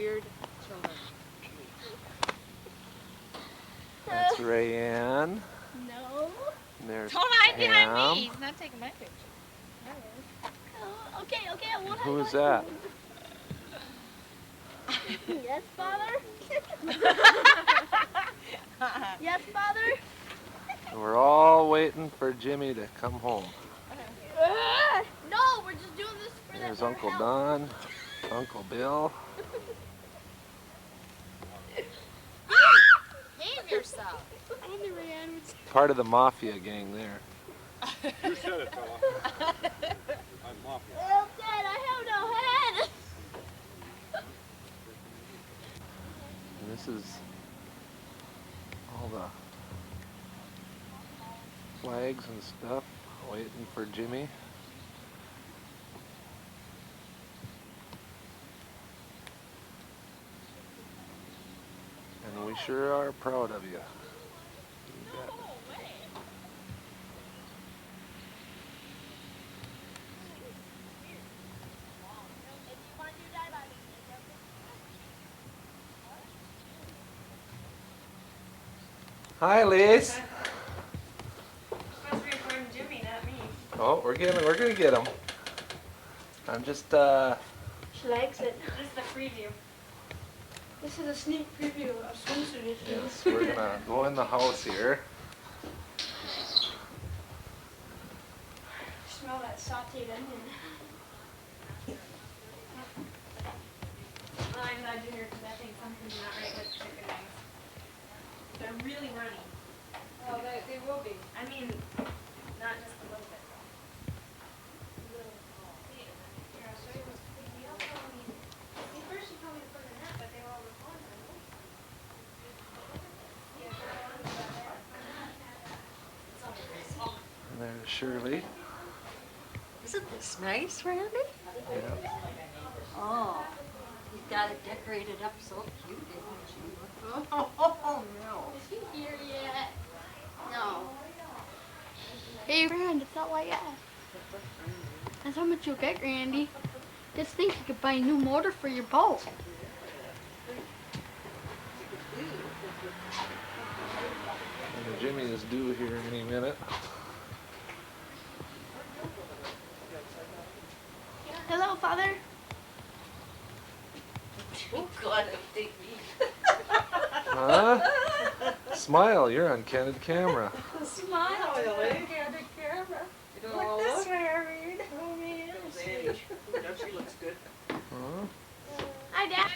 weird children. That's Rayanne. No. There's Don't hide behind Pam. me. He's not taking my picture. Okay, I won't. Who is that? Yes, Father? Yes, Father? We're all waiting for Jimmy to come home. No, we're just doing this for There's our Uncle health. Don, Uncle Bill. Behave yourself. Only Rayanne would say. Part of the mafia gang there. You said it, fella. I'm mafia. Oh, Dad, I have no head. And this is all the flags and stuff waiting for Jimmy. And we sure are proud of you. You bet. Hi, Lise. Supposed to be recording Jimmy, not me. Oh, we're gonna get him. I'm just She likes it. This is the preview. This is a sneak preview of swimsuit issues. yes, we're gonna go in the house here. Smell that sauteed onion. Well, I'm glad you're here because I think something's not right with chicken eggs. They're really runny. Oh, they will be. I mean, not just a little bit. Here, I'll show you what's picking up. At first you told me to put in that, but they were all recorded. And there's Shirley. Isn't this nice, Randy? Yeah. Oh, you got it decorated up so cute, didn't you? Oh, no. Is he here yet? No. Hey, Rand, it's not like that. That's how much you'll get, Randy. Just think you could buy a new motor for your boat. And Jimmy is due here any minute. Hello, Father. Oh, God, I think Huh? Smile, you're on candid camera. Smile, Lily. Candid camera. Look this way, Irene. Oh, man. She looks good. Huh? Hi, Dad.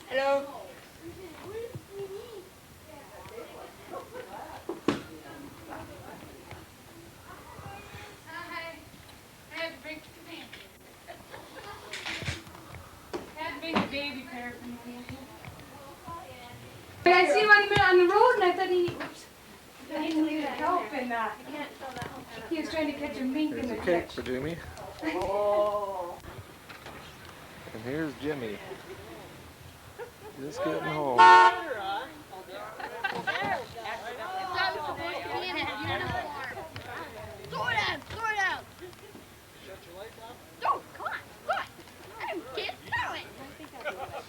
Hello. Had to bring the baby pair from the I see him on the road and I thought I need to leave the help and he was trying to catch a mink in Here's the a cake catch. for Jimmy. Oh. And here's Jimmy. Just getting home. Throw it out! Throw it out! No, come on! Come on! I can't throw it!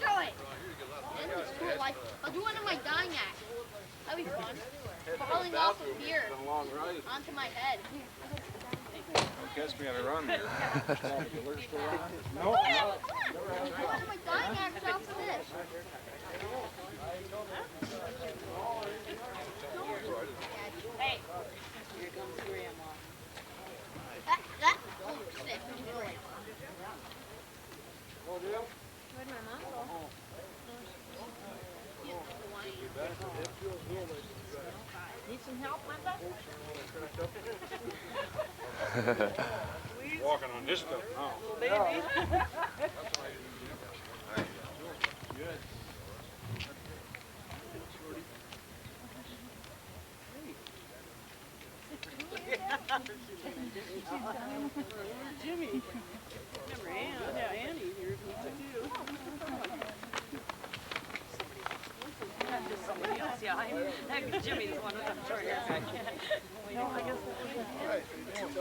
Throw it! I'll do one of my dying acts. That'd be fun. Falling off a pier Been a long ride. onto my head. Catch me on a run there. No, come on! I'll do one of my dying acts off of this. Hey. That oh, sick. Where'd my mom go? Need some help, Linda? Walking on this stuff now. Baby. Jimmy. Remember Ann? Yeah, Annie's here too. Not just somebody else, yeah. That Jimmy's one of them short hairs. No, I guess that was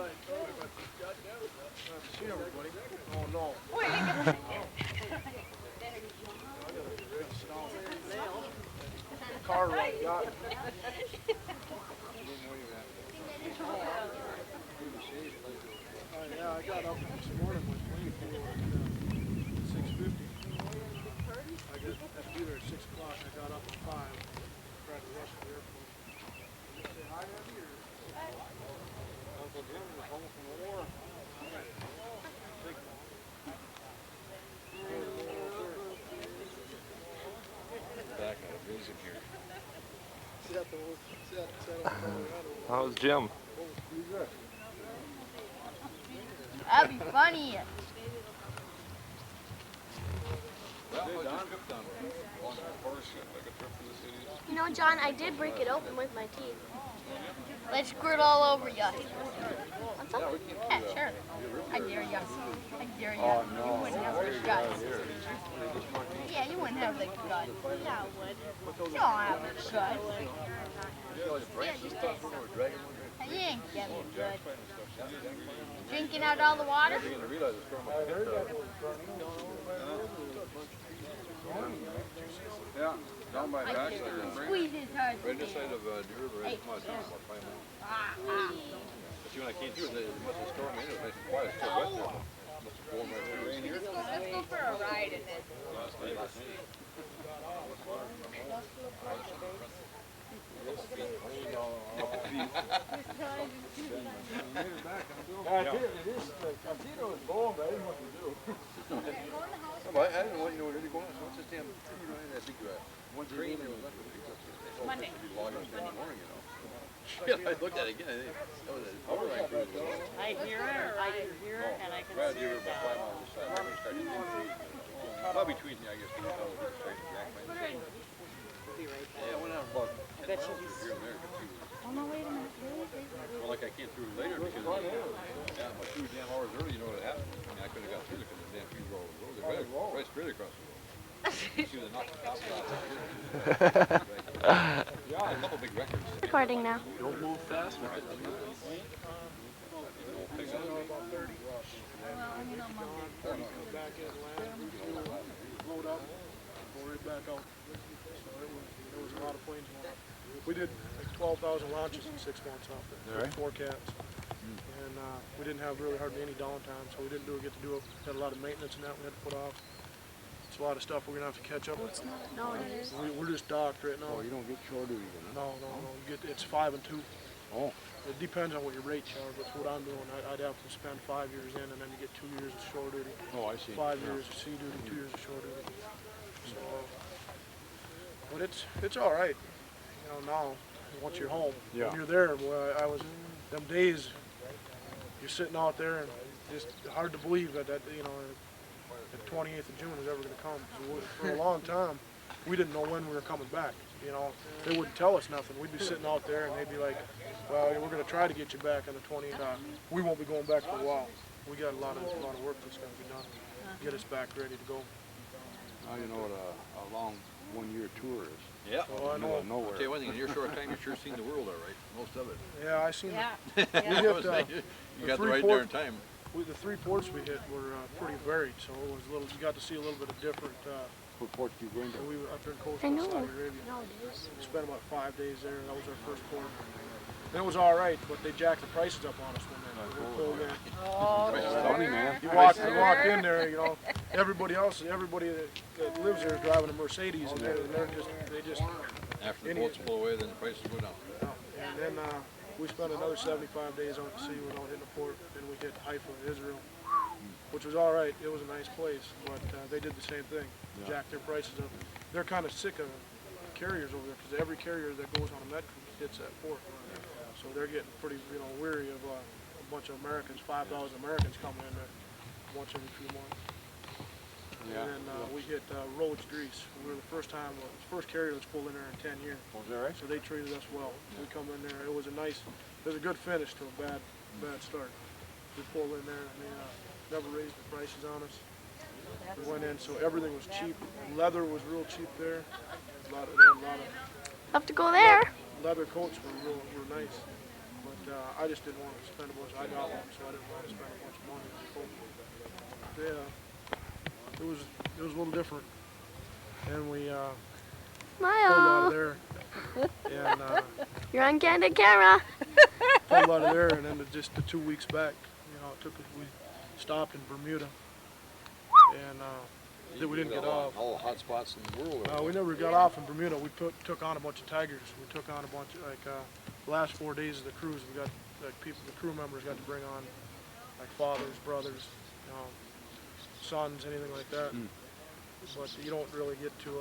How's Jim? That'd be funny. You know, John, I did break it open with my teeth. Let's squirt all over you. Want some? Yeah, sure. I dare you. I dare you. Oh, You no. wouldn't have the guts. Yeah, you wouldn't have the guts. Yeah, I would. You don't have the guts. Yeah, just this. You ain't getting good. Drinking out all the water? Yeah, down by backside. Squeeze his hard. Right this side of Deer River, right about 5 miles. But see, when I came through, it must have stormed in. It was nice and quiet. It's still wet now. Must have blown right through. Rain here. Let's go for a ride in this. Last night. I didn't want you to know where going. So what's this damn tree right? I think one train there was left. Monday. Morning, you know. Shit, I looked at it again. That was a power line crew. I hear her, and I can Right, see they were her about 5 miles this side. We started well, between, I guess, we started Jack. be right back. Yeah, I went out about 10 bet miles she'll be here and there. Oh, no, wait a minute. Well, like I came through later because about 2 damn hours early, you know what happened? I mean, I couldn't have got through because the damn trees were all over the road. Right straight across the road. You see, they knocked the tops off. Yeah, a couple big records. Recording now. Don't move fast with it. Load up, go right back out. So there was a lot of planes going up. We did like 12,000 launches in 6 months out there, 4 cats. And we didn't have really hardly any downtime, so we didn't get to do it. Had a lot of maintenance and that we had to put off. It's a lot of stuff we're gonna have to catch up with. No, it is. We're just docked right now. Oh, you don't get shore duty then? No. You get, it's 5 and 2. Oh. It depends on what your rates are, but what I'm doing, I'd have to spend 5 years in, and then you get 2 years of shore duty. Oh, I see. 5 years of sea duty, 2 years of shore duty. So, but it's all right. You know, now once you're home, Yeah. when you're there, boy, I was them days. You're sitting out there, and just hard to believe that you know, the 28th of June is ever going to come. 'Cause for a long time, we didn't know when we were coming back. You know, they wouldn't tell us nothing. We'd be sitting out there, and they'd be like, "Well, we're going to try to get you back on the 20th. We won't be going back for a while. We got a lot of work that's going to be done. Get us back ready to go." Now you know what a long 1-year tour is. Yeah. Oh, I know. Nowhere. I'll tell you one thing, in your short time, you've sure seen the world all right. Most of it. Yeah, I seen Yeah. You got the right darn time. The 3 ports we hit were pretty varied, so it was you got to see a little bit of different. What port do you go into? We were up there in I coastal know. Saudi Arabia. No, it is. We spent about 5 days there, and that was our first port. And it was all right, but they jacked the prices up on us when we pulled in. Funny, man. You walk in there, you know, everybody that lives there is driving a Mercedes, and they just. After the boats pull away, then the prices go down. And then we spent another 75 days out at sea without hitting a port. Then we hit Haifa, Israel, which was all right. It was a nice place, but they did the same thing, jacked their prices up. They're kind of sick of carriers over there because every carrier that goes on a med cruise hits that port. So they're getting pretty, weary of a bunch of Americans, 5,000 Americans coming in there once every few months. Yeah. And then we hit Rhodes, Greece. We were the first carrier that's pulled in there in 10 years. Was that right? So they treated us well. We come in there. It was a good finish to a bad start. We pulled in there and they never raised the prices on us. We went in, so everything was cheap. Leather was real cheap there. They had a lot of Have to go there. leather coats were nice. But I just didn't want to spend a bunch. I got one, so I didn't want to spend a bunch of money on the coat. Yeah, it was a little different. And we pulled out Smile. of there. And You're on candid camera. pulled out of there, and then just the 2 weeks back, we stopped in Bermuda, and then we didn't get off. All the hot spots in the world. We never got off in Bermuda. We took on a bunch of tigers. We took on a bunch of, the last 4 days of the cruise, we got the crew members got to bring on fathers, brothers, sons, anything like that. But you don't really get to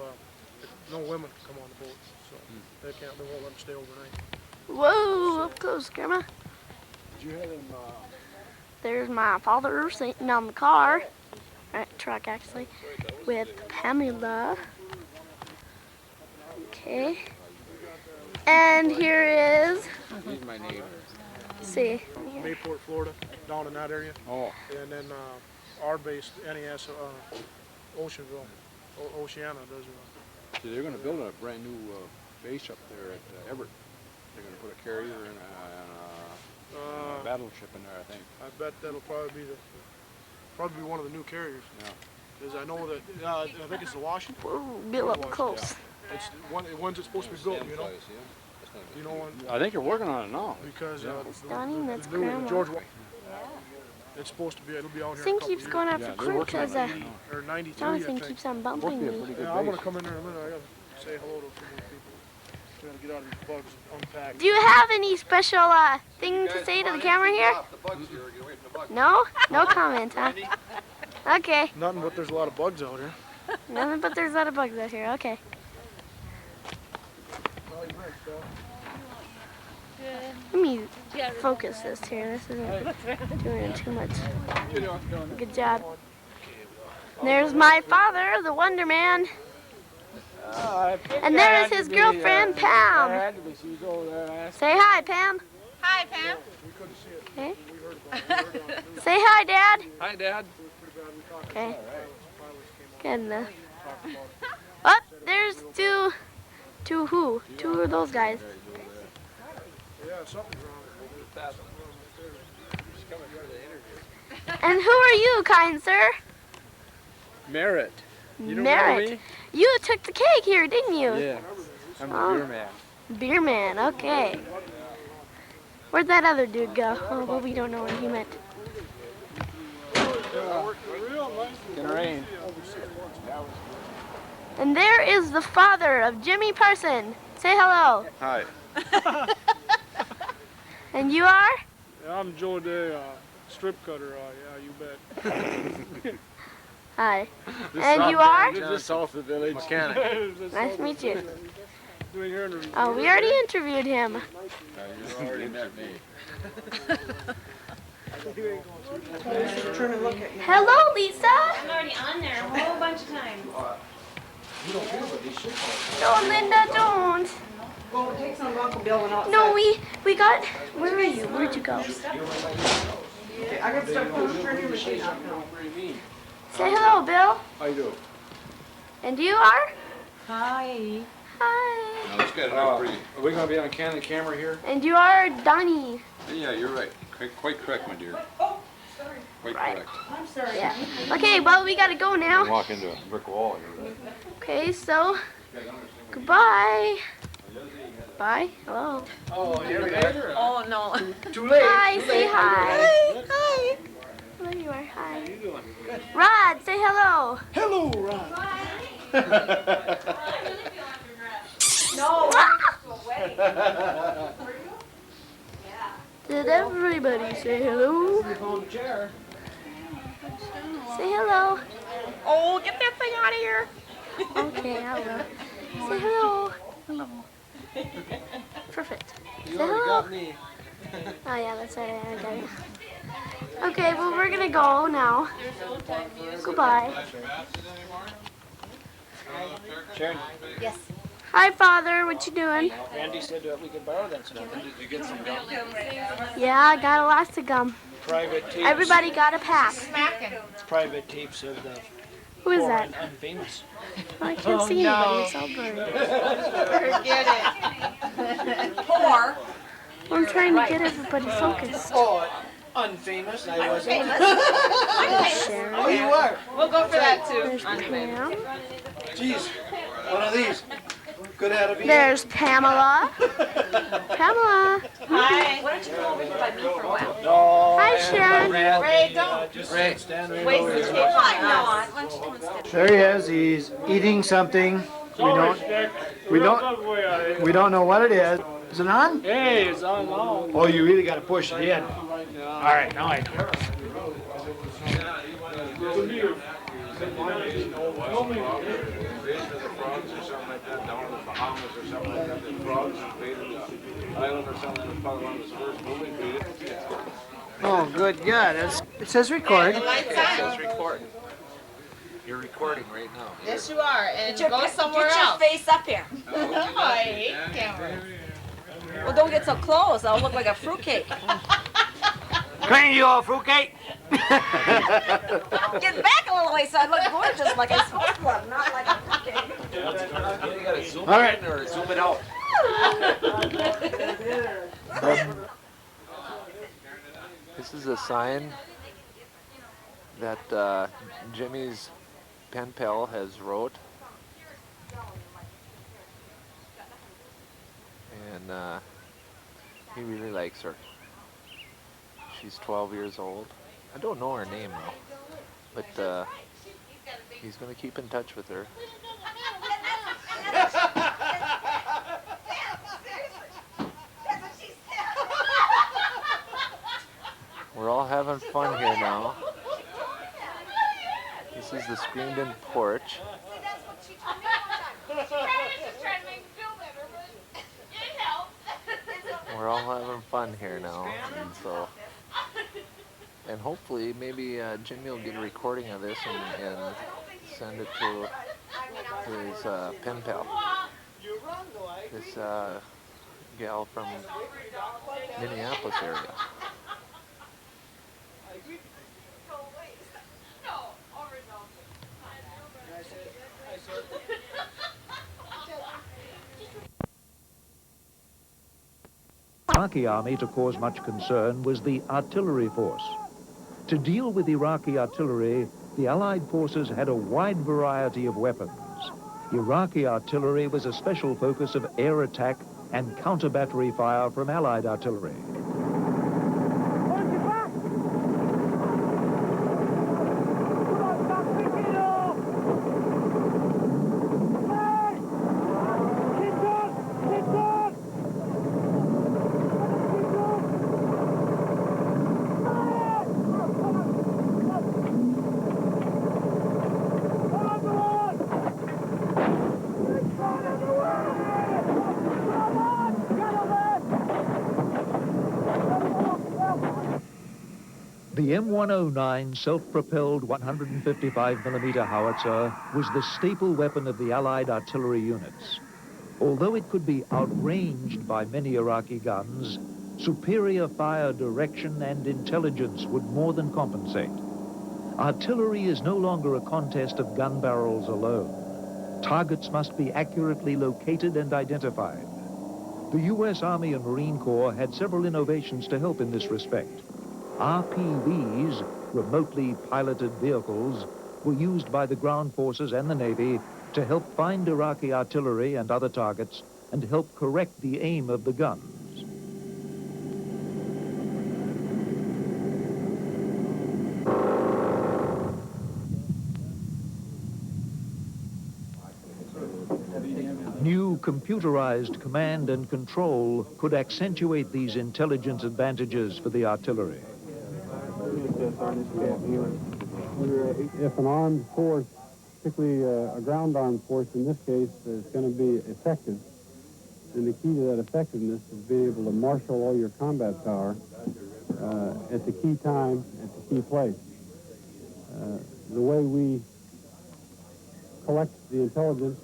no women can come on the boat, so they won't let them stay overnight. Whoa, up close, Grandma. Did you have them, There's my father sitting on the car, truck actually, with Pamela. Okay. And here is, He's my neighbor. see. Mayport, Florida, down in that area. Oh. And then our base, NES, Oceanville, Oceana does See, they're gonna build a brand new base up there at Everett. They're gonna put a carrier and a battleship in there, I think. I bet that'll probably be one of the new carriers. Yeah. Because I know that, I think it's the Washington. Whoa, Bill up close. It's one's it's supposed to be built, you know. Size, yeah. That's not a big You know, deal. when, I think they're working on it now. because It's Donnie, that's the new Grandma. George, it's supposed to be, it'll be out here in a Thing couple keeps years. going Yeah, after they're crew working on because it now. Or 93, I Jonathan think. keeps on Worked bumping be a me. pretty good Yeah, I'm base. gonna come in there in a minute. I gotta say hello to a few more people. Trying to get out of these bugs and unpack. Do you have any special thing to say to the camera here? No? No comment, huh? Okay. Nothing but there's a lot of bugs out here. Nothing but there's a lot of bugs out here. Okay. Let me focus this here. This isn't doing too much. Good job. There's my father, the Wonder Man. And there is his girlfriend, Pam. Say hi, Pam. Hi, Pam. Okay. Say hi, Dad. Hi, Dad. Okay. Good enough. Oh, there's two who? Two of those guys. Yeah, something's wrong. And who are you, kind sir? Merritt. Merritt. You took the cake here, didn't you? Yeah. I'm Oh. the beer man. Beer man, okay. Where'd that other dude go? Oh, well, we don't know what he meant. Gonna rain. And there is the father of Jimmy Parson. Say hello. Hi. And you are? Yeah, I'm Joe Day, strip cutter. Yeah, you bet. Hi. And you are? Just south of the village. Mechanic. Nice to meet you. Doing here in Oh, we already interviewed him. You already met me. Hello, Lisa. I'm already on there a whole bunch of times. No, Linda, don't. Well, it takes some Uncle Bill and outside. No, we got. Where are you? Where'd you go? I got stuff from turn your machine off now. Say hello, Bill. How you doing? And you are? Hi. Hi. Now, this guy's not pretty. Are we gonna be on candid camera here? And you are Donnie. Yeah, you're right. Quite correct, my dear. Quite Right. correct. I'm sorry. Yeah. Okay, well, we gotta go now. Walk into a brick wall. Okay, so goodbye. Bye. Hello. Oh, no. Hi. Say hi. Hi. There you are. Hi. Rod, say hello. Hello, Ron. No. Did everybody say hello? Say hello. Oh, get that thing out of here. Okay, I will. Say hello. Hello. Perfect. Say hello. Oh yeah, that's right. I got it. Okay, well we're gonna go now. Goodbye. Sharon, Hi, Father. What you doing? Randy said that we could borrow that stuff. Yeah, I got lots of gum. Private tapes. Everybody got a pack. Private tapes of the Who is poor that? and unfamous. Well, I can't see anybody. It's all blurry. Forget it. Poor. I'm trying to get everybody focused. Oh, unfamous. I wasn't. Sharon. Oh, you are. We'll go for that too. There's Pam. Jeez, one of these. Could have been. There's Pamela. Pamela. Hi. Why don't you come over here by me for a while? No. Hi, Sharon. Ray, don't. Just stand right Waste over the here. tape on us. Why don't you come and sit? There he is. He's eating something. We don't know what it is. Is it on? Hey, it's on now. Oh, you really got to push it in. All right, now I know. invasion of the frogs or something like that down in the Bahamas or something like that. The frogs invaded the island or something. That was probably one of his first movies. Oh, good, yeah. It says record. Lights on. recording. You're recording right now. Yes, you are. And Get your, go somewhere get else. your face up here. Oh, I hate cameras. Well, don't get so close. I'll look like a fruitcake. Clean you all fruitcake. Get back a little way so I look gorgeous like a smoke club, not like a fruitcake. You gotta zoom All right. in or zoom it out. This is a sign that Jimmy's pen pal has wrote. And he really likes her. She's 12 years old. I don't know her name though, but he's gonna keep in touch with her. We're all having fun here now. This is the screened-in porch. We're all having fun here now, and so, and hopefully maybe Jimmy will get a recording of this and send it to his pen pal. This gal from Minneapolis area. Iraqi army to cause much concern was the artillery force. To deal with Iraqi artillery, the Allied forces had a wide variety of weapons. Iraqi artillery was a special focus of air attack and counter-battery fire from Allied artillery. The M109 self-propelled 155mm howitzer was the staple weapon of the Allied artillery units. Although it could be outranged by many Iraqi guns, superior fire direction and intelligence would more than compensate. Artillery is no longer a contest of gun barrels alone. Targets must be accurately located and identified. The U.S. Army and Marine Corps had several innovations to help in this respect. RPVs, remotely piloted vehicles, were used by the ground forces and the Navy to help find Iraqi artillery and other targets and help correct the aim of the guns. New computerized command and control could accentuate these intelligence advantages for the artillery. If an armed force, particularly a ground armed force in this case, is going to be effective, then the key to that effectiveness is being able to marshal all your combat power at the key time, at the key place. The way we collect the intelligence,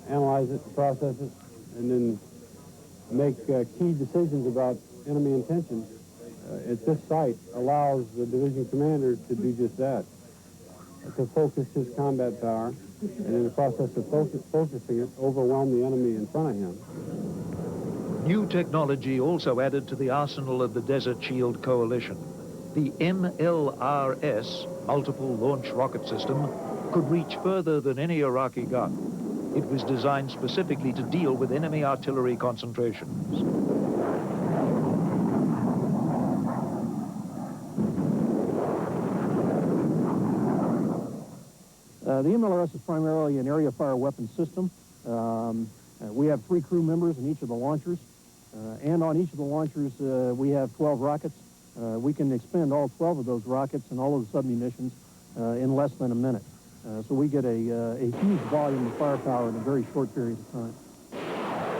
analyze it, process it, and then make key decisions about enemy intentions at this site allows the division commander to do just that, to focus his combat power, and in the process of focusing it, overwhelm the enemy in front of him. New technology also added to the arsenal of the Desert Shield Coalition. The MLRS, Multiple Launch Rocket System, could reach further than any Iraqi gun. It was designed specifically to deal with enemy artillery concentrations. The MLRS is primarily an area fire weapons system. We have 3 crew members in each of the launchers, and on each of the launchers we have 12 rockets. We can expend all 12 of those rockets and all of the submunitions in less than a minute. So we get a huge volume of firepower in a very short period of time.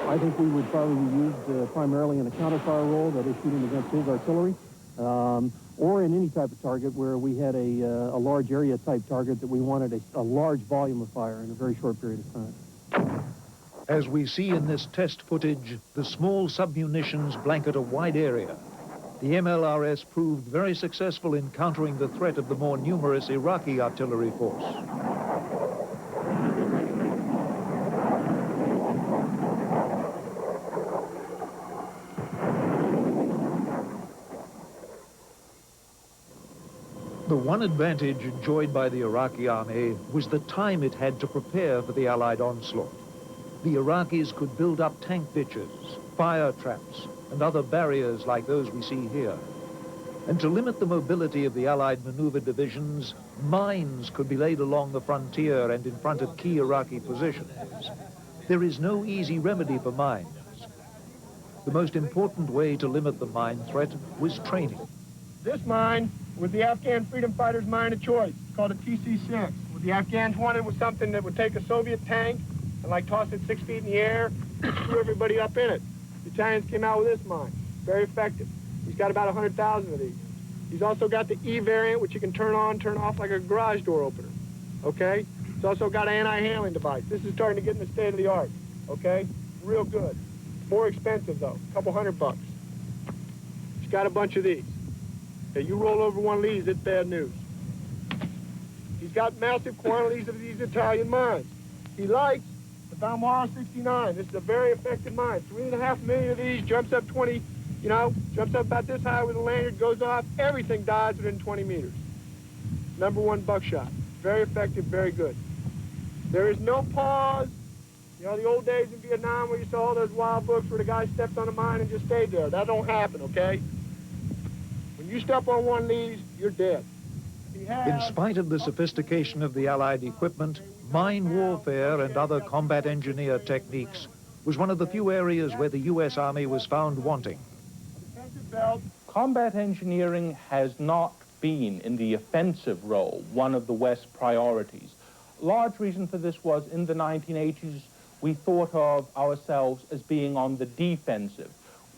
I think we would probably be used primarily in a counterfire role, that is shooting against his artillery, or in any type of target where we had a large area type target that we wanted a large volume of fire in a very short period of time. As we see in this test footage, the small submunitions blanket a wide area. The MLRS proved very successful in countering the threat of the more numerous Iraqi artillery force. The one advantage enjoyed by the Iraqi army was the time it had to prepare for the Allied onslaught. The Iraqis could build up tank ditches, fire traps, and other barriers like those we see here. And to limit the mobility of the Allied maneuver divisions, mines could be laid along the frontier and in front of key Iraqi positions. There is no easy remedy for mines. The most important way to limit the mine threat was training. This mine was the Afghan freedom fighters' mine of choice. It's called a TC-6. What the Afghans wanted was something that would take a Soviet tank and like toss it 6 feet in the air, screw everybody up in it. The Italians came out with this mine. Very effective. He's got about 100,000 of these. He's also got the E variant, which you can turn on, turn off like a garage door opener. Okay? It's also got an anti-handling device. This is starting to get in the state of the art. Okay? Real good. More expensive though, a couple $100. He's got a bunch of these. Okay, you roll over one of these, it's bad news. He's got massive quantities of these Italian mines. He likes the Valmara 69. This is a very effective mine. 3.5 million of these, jumps up 20, jumps up about this high with a lanyard, goes off, everything dies within 20 meters. #1 buckshot. Very effective, very good. There is no pause. You know, the old days in Vietnam where you saw all those wild books where the guy stepped on a mine and just stayed there. That don't happen, okay? When you step on one of these, you're dead. In spite of the sophistication of the Allied equipment, mine warfare and other combat engineer techniques was one of the few areas where the U.S. Army was found wanting. Combat engineering has not been, in the offensive role, one of the West's priorities. Large reason for this was in the 1980s, we thought of ourselves as being on the defensive,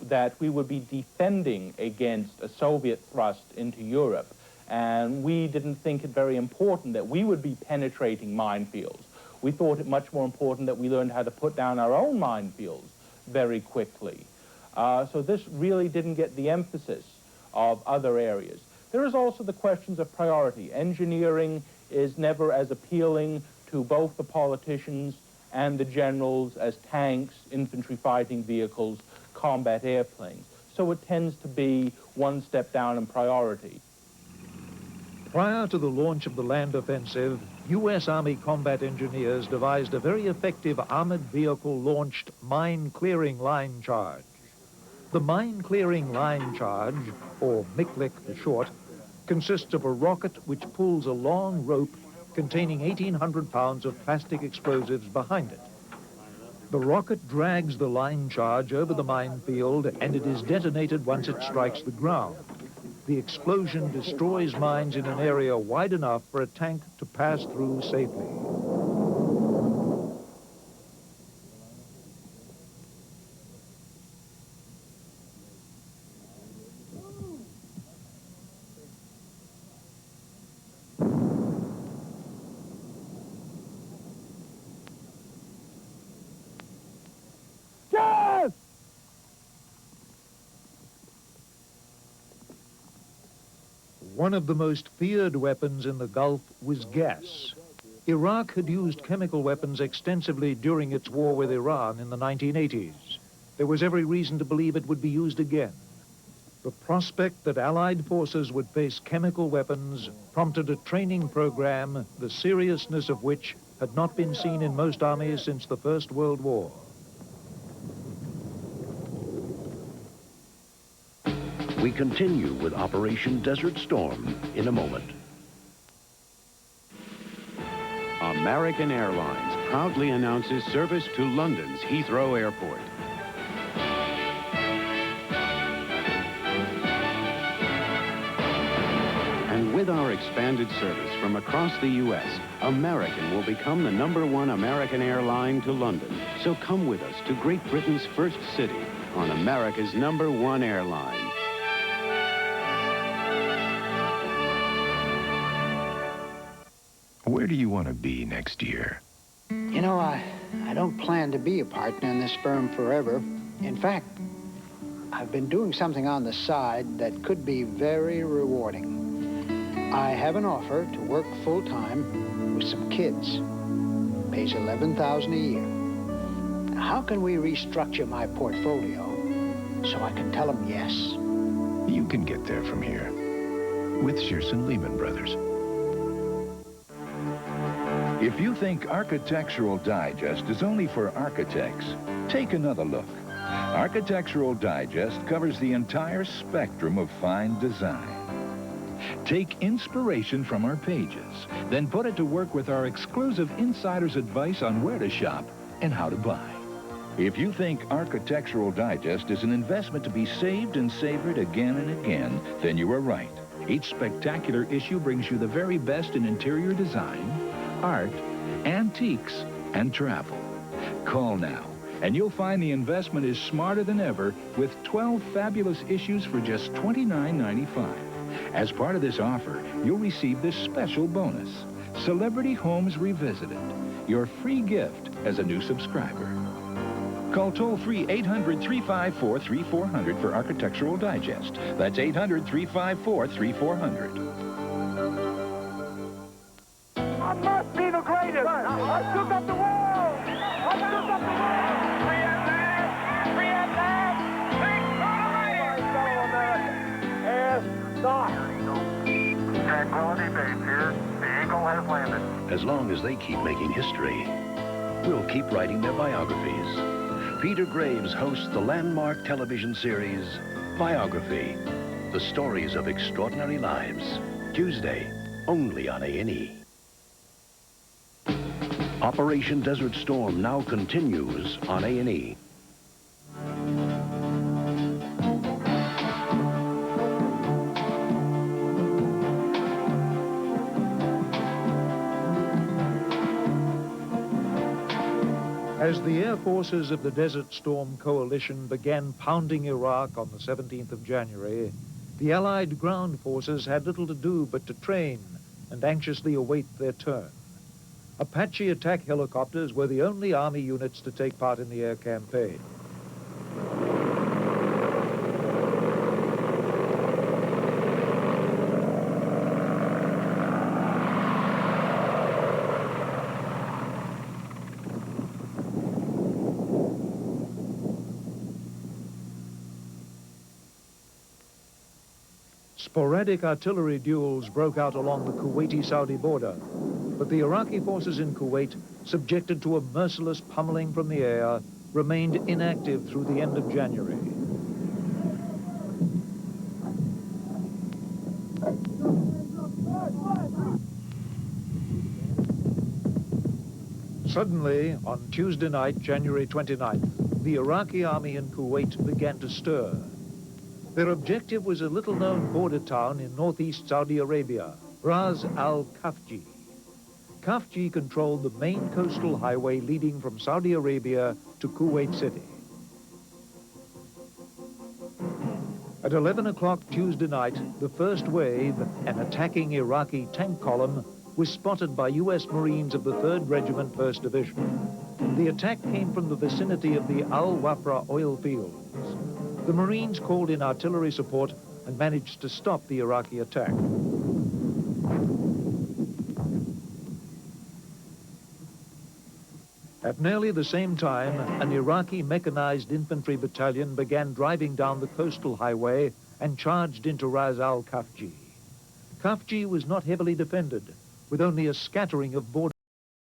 that we would be defending against a Soviet thrust into Europe. And we didn't think it very important that we would be penetrating minefields. We thought it much more important that we learned how to put down our own minefields very quickly. So this really didn't get the emphasis of other areas. There is also the questions of priority. Engineering is never as appealing to both the politicians and the generals as tanks, infantry fighting vehicles, combat airplanes. So it tends to be one step down in priority. Prior to the launch of the land offensive, U.S. Army combat engineers devised a very effective armored vehicle-launched mine-clearing line charge. The mine-clearing line charge, or MICLIC for short, consists of a rocket which pulls a long rope containing 1,800 pounds of plastic explosives behind it. The rocket drags the line charge over the minefield, and it is detonated once it strikes the ground. The explosion destroys mines in an area wide enough for a tank to pass through safely. One of the most feared weapons in the Gulf was gas. Iraq had used chemical weapons extensively during its war with Iran in the 1980s. There was every reason to believe it would be used again. The prospect that Allied forces would face chemical weapons prompted a training program, the seriousness of which had not been seen in most armies since the First World War. We continue with Operation Desert Storm in a moment. American Airlines proudly announces service to London's Heathrow Airport. And with With our expanded service from across the U.S., American will become the #1 American airline to London. So come with us to Great Britain's first city on America's #1 airline. Where do you want to be next year? You know, I don't plan to be a partner in this firm forever. In fact, I've been doing something on the side that could be very rewarding. I have an offer to work full-time with some kids. Pays $11,000 a year. How can we restructure my portfolio so I can tell them yes? You can get there from here with Shearson Lehman Brothers. If you think Architectural Digest is only for architects, take another look. Architectural Digest covers the entire spectrum of fine design. Take inspiration from our pages, then put it to work with our exclusive insider's advice on where to shop and how to buy. If you think Architectural Digest is an investment to be saved and savored again and again, then you are right. Each spectacular issue brings you the very best in interior design, art, antiques, and travel. Call now, and you'll find the investment is smarter than ever with 12 fabulous issues for just $29.95. As part of this offer, you'll receive this special bonus, Celebrity Homes Revisited, your free gift as a new subscriber. Call toll-free 800-354-3400 for Architectural Digest. That's 800-354-3400. I must be the greatest! I shook up the world! I shook up the world! Free at last! Free at last! Ask not! Tranquility Base here. The Eagle has landed. As long as they keep making history, we'll keep writing their biographies. Peter Graves hosts the landmark television series, Biography, the stories of extraordinary lives. Tuesday, only on A&E. Operation Desert Storm now continues on A&E. As the air forces of the Desert Storm Coalition began pounding Iraq on the 17th of January, the Allied ground forces had little to do but to train and anxiously await their turn. Apache attack helicopters were the only Army units to take part in the air campaign. Sporadic artillery duels broke out along the Kuwaiti-Saudi border, but the Iraqi forces in Kuwait, subjected to a merciless pummeling from the air, remained inactive through the end of January. Suddenly, on Tuesday night, January 29th, the Iraqi army in Kuwait began to stir. Their objective was a little-known border town in northeast Saudi Arabia, Ras Al Khafji. Khafji controlled the main coastal highway leading from Saudi Arabia to Kuwait City. At 11 o'clock Tuesday night, the first wave, an attacking Iraqi tank column, was spotted by U.S. Marines of the 3rd Regiment, 1st Division. The attack came from the vicinity of the Al Wafra oil fields. The Marines called in artillery support and managed to stop the Iraqi attack. At nearly the same time, an Iraqi mechanized infantry battalion began driving down the coastal highway and charged into Ras Al Khafji. Khafji was not heavily defended, with only a scattering of border